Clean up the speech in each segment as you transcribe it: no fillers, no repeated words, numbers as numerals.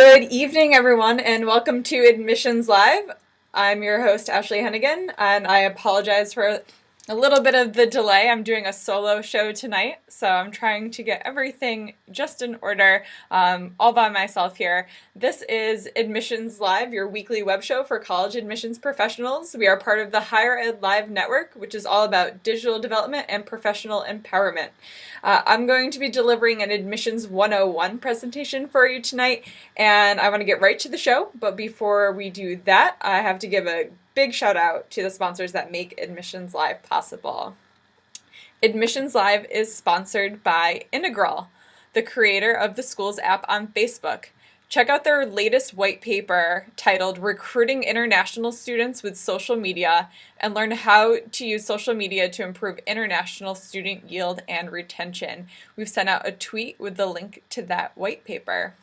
Good evening, everyone, and welcome to Admissions Live. I'm your host, Ashley Hennigan, and I apologize for a little bit of the delay. I'm doing a solo show tonight, so I'm trying to get everything just in order, all by myself here. This is Admissions Live, your weekly web show for college admissions professionals. We are part of the Higher Ed Live Network, which is all about digital development and professional empowerment. I'm going to be delivering an Admissions 101 presentation for you tonight, and I want to get right to the show. But before we do that, I have to give a big shout out to the sponsors that make Admissions Live possible. Admissions Live is sponsored by Integral, the creator of the Schools app on Facebook. Check out their latest white paper titled Recruiting International Students with Social Media and learn how to use social media to improve international student yield and retention. We've sent out a tweet with the link to that white paper.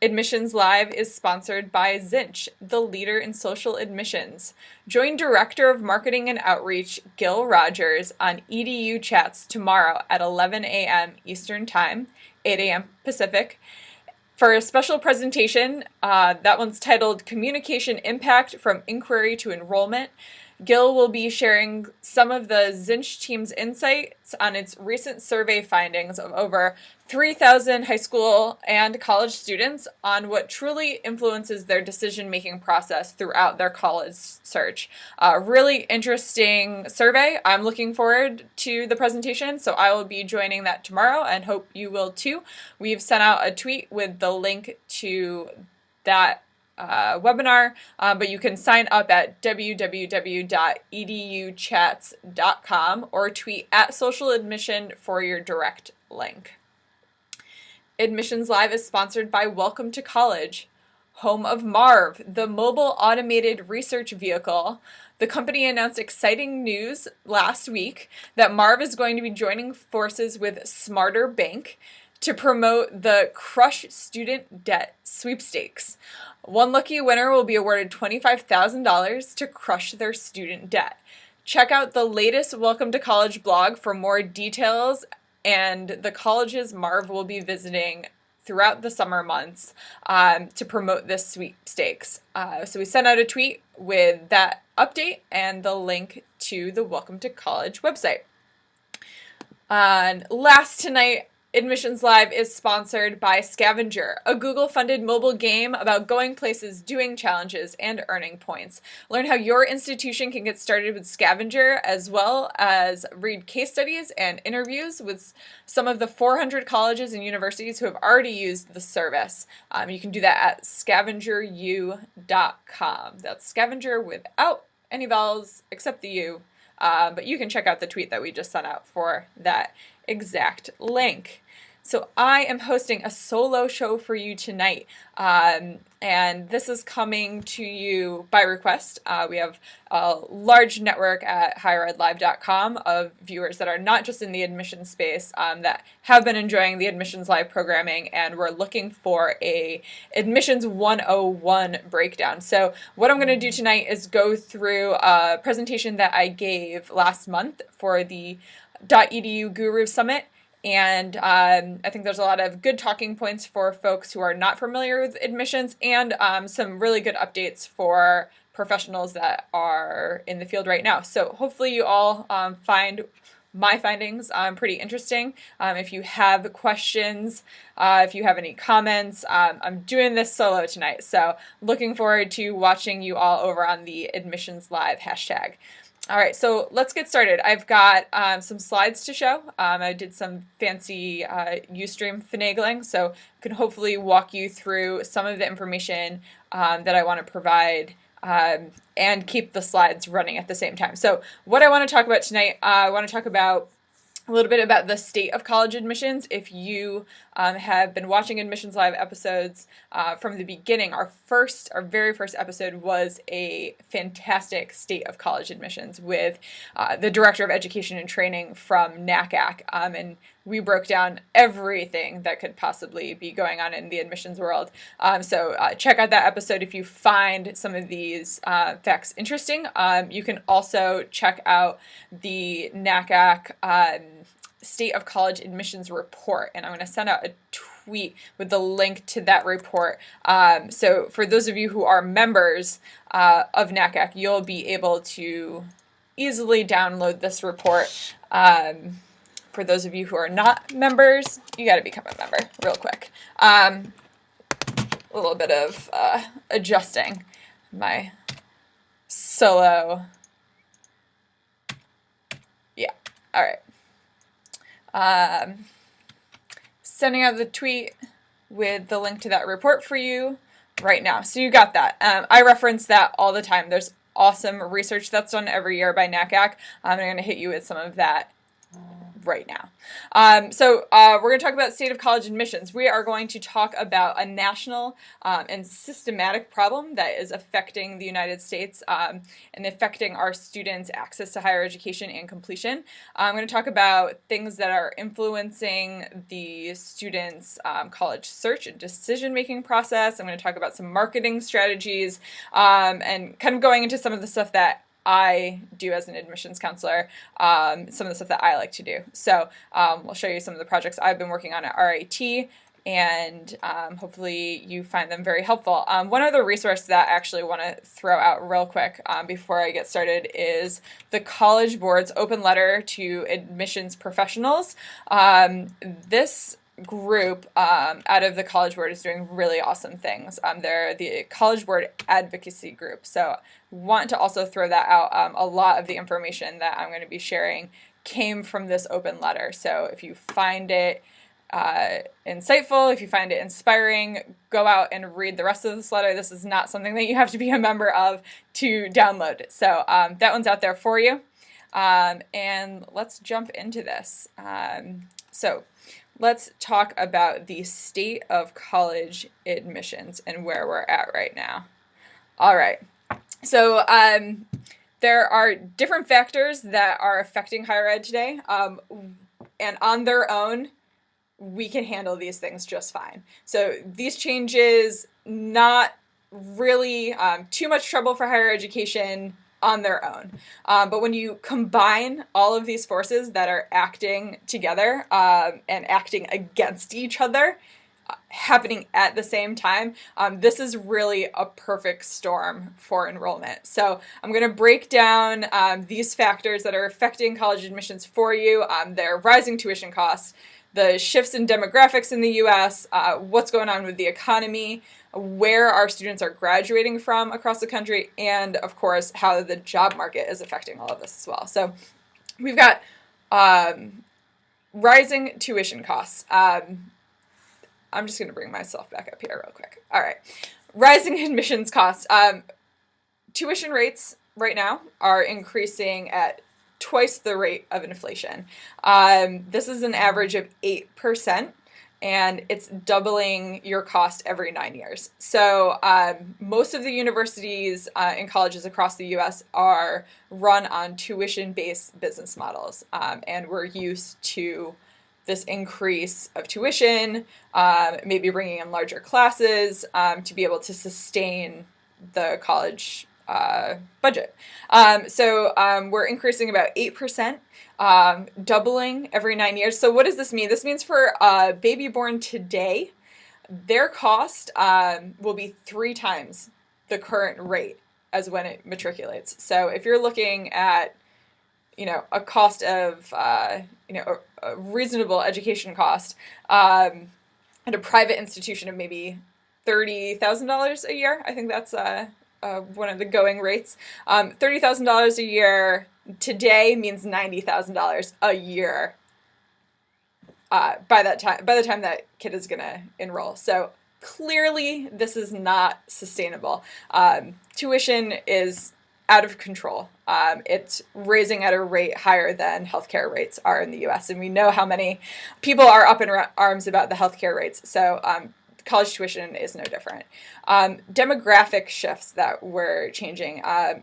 Admissions Live is sponsored by Cinch, the leader in social admissions. Join Director of Marketing and Outreach Gil Rogers on EDU Chats tomorrow at 11 a.m. Eastern Time, 8 a.m. Pacific, for a special presentation. That one's titled Communication Impact from Inquiry to Enrollment. Gil will be sharing some of the Cinch team's insights on its recent survey findings of over 3,000 high school and college students on what truly influences their decision-making process throughout their college search. Really interesting survey. I'm looking forward to the presentation, so I will be joining that tomorrow and hope you will too. We've sent out a tweet with the link to that webinar, but you can sign up at www.educhats.com or tweet at social admission for your direct link. Admissions Live is sponsored by Welcome to College, home of Marv, the mobile automated research vehicle. The company announced exciting news last week that Marv is going to be joining forces with Smarter Bank to promote the Crush Student Debt Sweepstakes. One lucky winner will be awarded $25,000 to crush their student debt. Check out the latest Welcome to College blog for more details and the colleges Marv will be visiting throughout the summer months to promote this sweepstakes. So we sent out a tweet with that update and the link to the Welcome to College website. And last tonight, Admissions Live is sponsored by Scavenger, a Google-funded mobile game about going places, doing challenges, and earning points. Learn how your institution can get started with Scavenger, as well as read case studies and interviews with some of the 400 colleges and universities who have already used the service. You can do that at scavengeru.com. That's Scavenger without any vowels except the U. But you can check out the tweet that we just sent out for that exact link. So I am hosting a solo show for you tonight, and this is coming to you by request. We have a large network at higheredlive.com of viewers that are not just in the admissions space, that have been enjoying the Admissions Live programming, and we're looking for a Admissions 101 breakdown. So what I'm going to do tonight is go through a presentation that I gave last month for the .edu Guru Summit. And I think there's a lot of good talking points for folks who are not familiar with admissions, and some really good updates for professionals that are in the field right now. So hopefully you all find my findings pretty interesting. If you have questions, if you have any comments, I'm doing this solo tonight, so looking forward to watching you all over on the Admissions Live hashtag. All right, so let's get started. I've got some slides to show. I did some fancy Ustream finagling, so I can hopefully walk you through some of the information that I want to provide and keep the slides running at the same time. So what I want to talk about tonight, I want to talk about a little bit about the state of college admissions. If you have been watching Admissions Live episodes from the beginning, our very first episode was a fantastic state of college admissions with the Director of Education and Training from NACAC, and we broke down everything that could possibly be going on in the admissions world. So check out that episode if you find some of these facts interesting. You can also check out the NACAC State of College Admissions Report, and I'm going to send out a tweet with the link to that report. So for those of you who are members of NACAC, you'll be able to easily download this report. For those of you who are not members, you got to become a member real quick. A little bit of adjusting my solo. Yeah, all right. Sending out the tweet with the link to that report for you right now. So you got that. I reference that all the time. There's awesome research that's done every year by NACAC. I'm going to hit you with some of that right now. So we're going to talk about state of college admissions. We are going to talk about a national and systematic problem that is affecting the United States and affecting our students' access to higher education and completion. I'm going to talk about things that are influencing the students' college search and decision-making process. I'm going to talk about some marketing strategies and kind of going into some of the stuff that I do as an admissions counselor, some of the stuff that I like to do. So we'll show you some of the projects I've been working on at RIT, and hopefully you find them very helpful. One other resource that I actually want to throw out real quick before I get started is the College Board's open letter to admissions professionals. This group out of the College Board is doing really awesome things. They're the College Board advocacy group. So want to also throw that out. A lot of the information that I'm going to be sharing came from this open letter. So if you find it insightful, if you find it inspiring, go out and read the rest of this letter. This is not something that you have to be a member of to download. So that one's out there for you. And let's jump into this. So let's talk about the state of college admissions and where we're at right now. All right. So there are different factors that are affecting higher ed today. And on their own, we can handle these things just fine. So these changes, not really too much trouble for higher education on their own. But when you combine all of these forces that are acting together and acting against each other, happening at the same time, this is really a perfect storm for enrollment. So I'm going to break down these factors that are affecting college admissions for you. Their rising tuition costs, the shifts in demographics in the U.S., what's going on with the economy, where our students are graduating from across the country, and of course how the job market is affecting all of this as well. So we've got rising tuition costs. I'm just going to bring myself back up here real quick. All right. Rising admissions costs. Tuition rates right now are increasing at twice the rate of inflation. This is an average of 8%, and it's doubling your cost every 9 years. So most of the universities and colleges across the U.S. are run on tuition-based business models, and we're used to this increase of tuition, maybe bringing in larger classes to be able to sustain the college budget. So we're increasing about 8%, doubling every 9 years. So what does this mean? This means for a baby born today, their cost will be 3 times the current rate as when it matriculates. So if you're looking at a cost of, a reasonable education cost at a private institution of maybe $30,000 a year. I think that's one of the going rates. $30,000 a year today means $90,000 a year by the time that kid is going to enroll. So clearly this is not sustainable. Tuition is out of control. It's raising at a rate higher than healthcare rates are in the U.S. And we know how many people are up in arms about the healthcare rates. So college tuition is no different. Demographic shifts that we're changing, that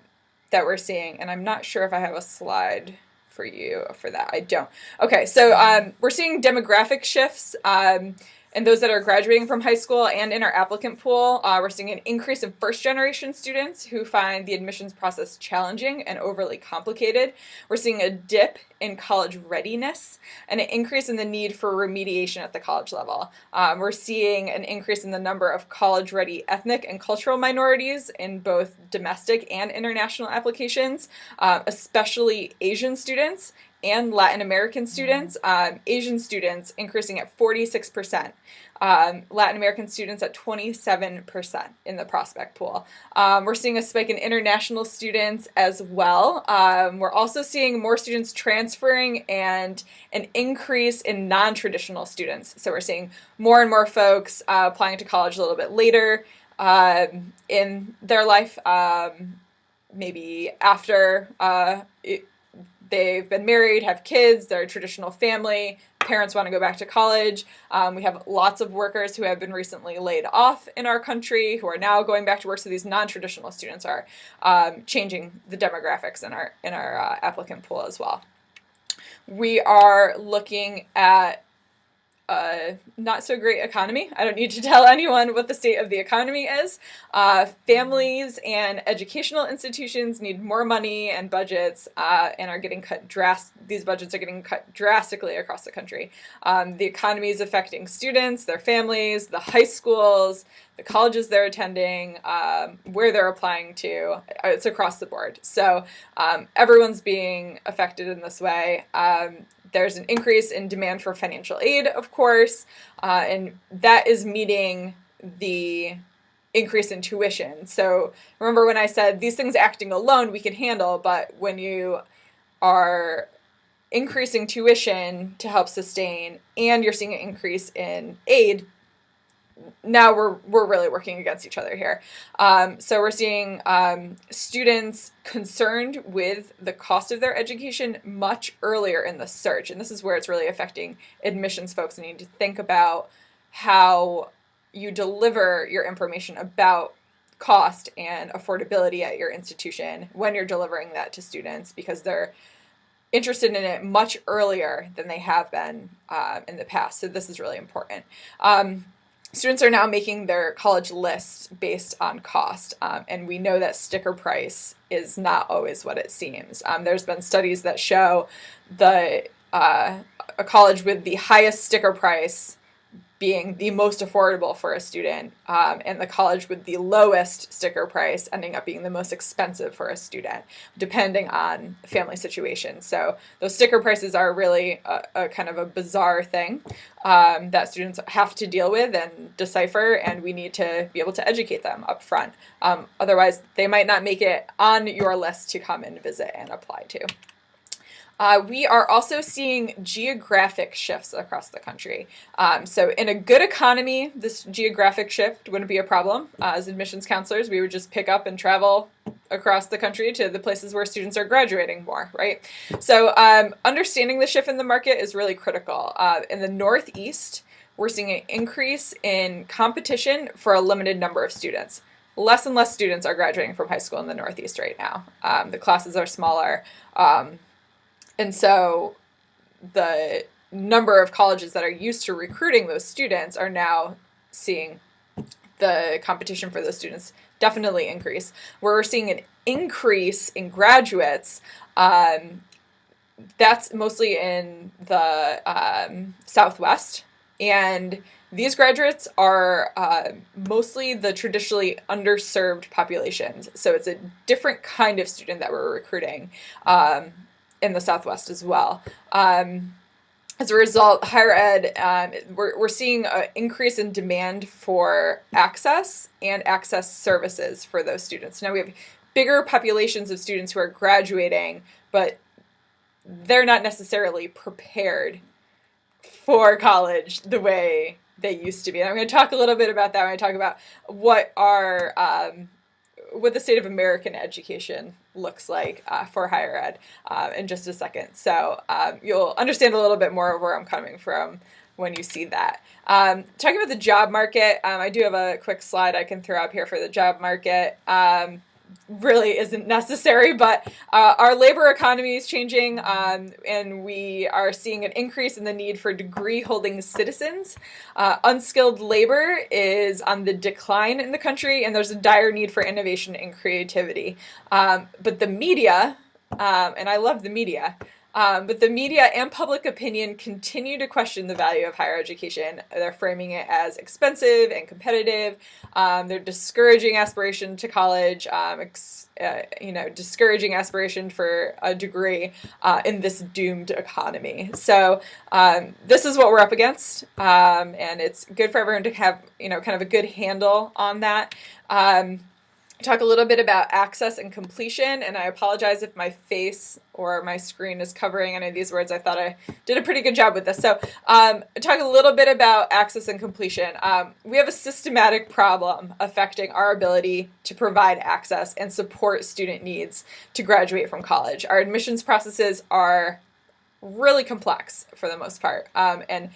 we're seeing, and I'm not sure if I have a slide for you for that. I don't. Okay, so we're seeing demographic shifts And those that are graduating from high school and in our applicant pool, we're seeing an increase in first-generation students who find the admissions process challenging and overly complicated. We're seeing a dip in college readiness and an increase in the need for remediation at the college level. We're seeing an increase in the number of college-ready ethnic and cultural minorities in both domestic and international applications, especially Asian students and Latin American students. Asian students increasing at 46%. Latin American students at 27% in the prospect pool. We're seeing a spike in international students as well. We're also seeing more students transferring and an increase in non-traditional students. So we're seeing more and more folks applying to college a little bit later in their life, maybe after they've been married, have kids, they're a traditional family, parents want to go back to college. We have lots of workers who have been recently laid off in our country who are now going back to work. So these non-traditional students are changing the demographics in our applicant pool as well. We are looking at not so great economy. I don't need to tell anyone what the state of the economy is. Families and educational institutions need more money and budgets and are getting cut these budgets are getting cut drastically across the country. The economy is affecting students, their families, the high schools, the colleges they're attending, where they're applying to. It's across the board. So everyone's being affected in this way. There's an increase in demand for financial aid, of course, and that is meeting the increase in tuition. So remember when I said these things acting alone we can handle, but when you are increasing tuition to help sustain and you're seeing an increase in aid, now we're really working against each other here. So we're seeing students concerned with the cost of their education much earlier in the search. And this is where it's really affecting admissions folks. You need to think about how you deliver your information about cost and affordability at your institution when you're delivering that to students, because they're interested in it much earlier than they have been in the past. So this is really important. Students are now making their college lists based on cost, and we know that sticker price is not always what it seems. There's been studies that show a college with the highest sticker price being the most affordable for a student, and the college with the lowest sticker price ending up being the most expensive for a student, depending on family situation. So those sticker prices are really a kind of a bizarre thing that students have to deal with and decipher, and we need to be able to educate them up front. Otherwise, they might not make it on your list to come and visit and apply to. We are also seeing geographic shifts across the country. So in a good economy, this geographic shift wouldn't be a problem. As admissions counselors, we would just pick up and travel across the country to the places where students are graduating more, right? So understanding the shift in the market is really critical. In the Northeast, we're seeing an increase in competition for a limited number of students. Less and less students are graduating from high school in the Northeast right now. The classes are smaller. And so the number of colleges that are used to recruiting those students are now seeing the competition for those students definitely increase. We're seeing an increase in graduates. That's mostly in the Southwest. And these graduates are mostly the traditionally underserved populations. So it's a different kind of student that we're recruiting in the Southwest as well. As a result, higher ed, we're seeing an increase in demand for access and access services for those students. Now we have bigger populations of students who are graduating, but they're not necessarily prepared for college the way they used to be. And I'm going to talk a little bit about that when I talk about what the state of American education looks like for higher ed in just a second. So you'll understand a little bit more of where I'm coming from when you see that. Talking about the job market, I do have a quick slide I can throw up here for the job market. really isn't necessary, but our labor economy is changing, and we are seeing an increase in the need for degree-holding citizens. Unskilled labor is on the decline in the country, and there's a dire need for innovation and creativity. But the media, and I love the media, but the media and public opinion continue to question the value of higher education. They're framing it as expensive and competitive. They're discouraging aspiration to college, discouraging aspiration for a degree in this doomed economy. So this is what we're up against, and it's good for everyone to have, kind of a good handle on that. Talk a little bit about access and completion, and I apologize if my face or my screen is covering any of these words. I thought I did a pretty good job with this. So talk a little bit about access and completion. We have a systematic problem affecting our ability to provide access and support student needs to graduate from college. Our admissions processes are really complex for the most part, and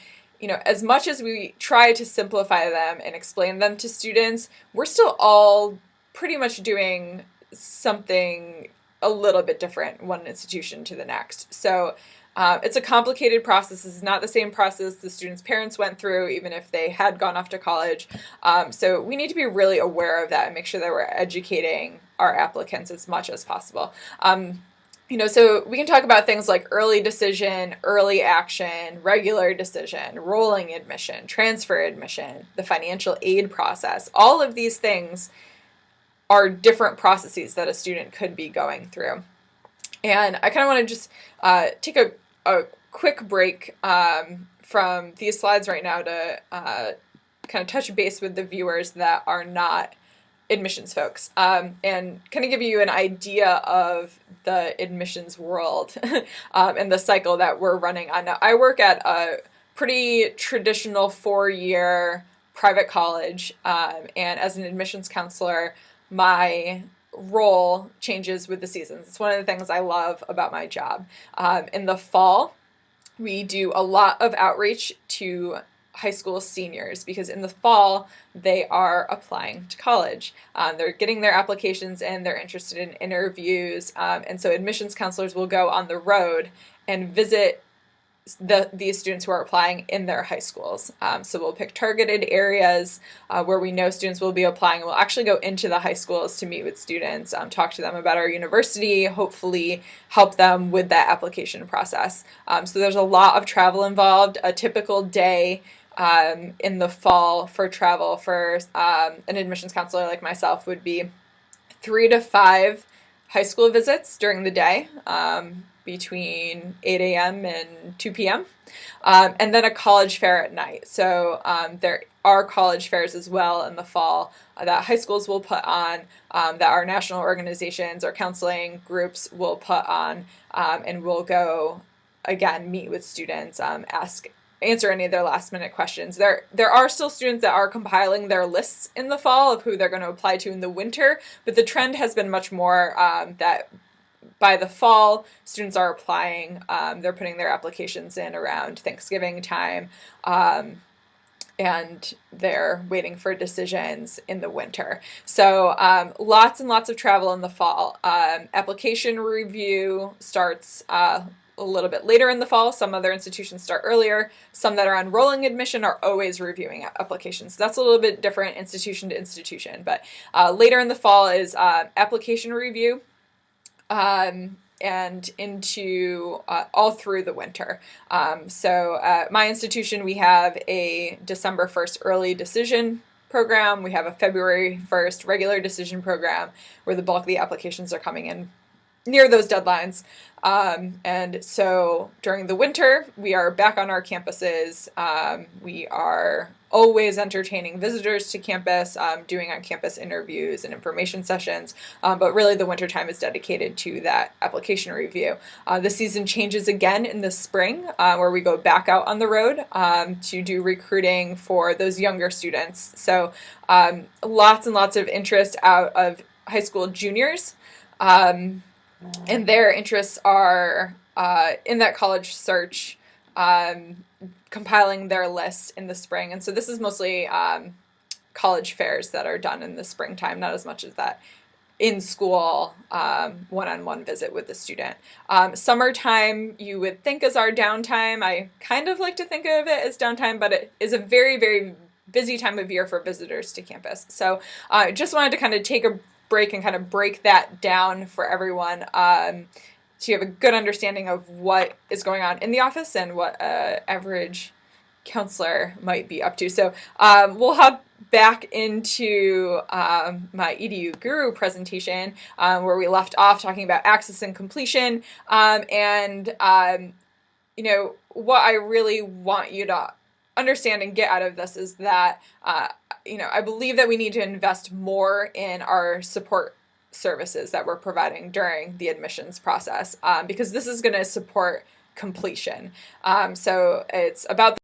as much as we try to simplify them and explain them to students, we're still all pretty much doing something a little bit different one institution to the next. So it's a complicated process. It's not the same process the students' parents went through, even if they had gone off to college. So we need to be really aware of that and make sure that we're educating our applicants as much as possible. So we can talk about things like early decision, early action, regular decision, rolling admission, transfer admission, the financial aid process. All of these things are different processes that a student could be going through. And I kind of want to just take a quick break from these slides right now to kind of touch base with the viewers that are not admissions folks, and kind of give you an idea of the admissions world and the cycle that we're running on. Now, I work at a pretty traditional 4-year private college, and as an admissions counselor, my role changes with the seasons. It's one of the things I love about my job. In the fall, we do a lot of outreach to high school seniors because in the fall, they are applying to college. They're getting their applications in, they're interested in interviews, and so admissions counselors will go on the road and visit these students who are applying in their high schools. So we'll pick targeted areas where we know students will be applying. We'll actually go into the high schools to meet with students, talk to them about our university, hopefully help them with that application process. So there's a lot of travel involved. A typical day in the fall for travel for an admissions counselor like myself would be 3 to 5 high school visits during the day, between 8 a.m. and 2 p.m., and then a college fair at night. So there are college fairs as well in the fall that high schools will put on, that our national organizations or counseling groups will put on, and we'll go, again, meet with students, answer any of their last minute questions. There are still students that are compiling their lists in the fall of who they're going to apply to in the winter, but the trend has been much more that by the fall, students are applying. They're putting their applications in around Thanksgiving time, and they're waiting for decisions in the winter. So lots and lots of travel in the fall. Application review starts a little bit later in the fall. Some other institutions start earlier. Some that are on rolling admission are always reviewing applications. That's a little bit different institution to institution, but later in the fall is application review, and into all through the winter. So at my institution, we have a December 1st early decision program. We have a February 1st regular decision program where the bulk of the applications are coming in near those deadlines. And so during the winter, we are back on our campuses. We are always entertaining visitors to campus, doing on-campus interviews and information sessions, but really the wintertime is dedicated to that application review. The season changes again in the spring, where we go back out on the road to do recruiting for those younger students. So lots and lots of interest out of high school juniors, and their interests are in that college search, compiling their list in the spring. And so this is mostly college fairs that are done in the springtime, not as much as that in-school one-on-one visit with the student. Summertime, you would think is our downtime. I kind of like to think of it as downtime, but it is a very, very busy time of year for visitors to campus. So I just wanted to kind of take a break and kind of break that down for everyone, so you have a good understanding of what is going on in the office and what average counselor might be up to. So we'll hop back into my EDU Guru presentation, where we left off talking about access and completion. You know, what I really want you to understand and get out of this is that, you know, I believe that we need to invest more in our support services that we're providing during the admissions process, because this is going to support completion. So it's about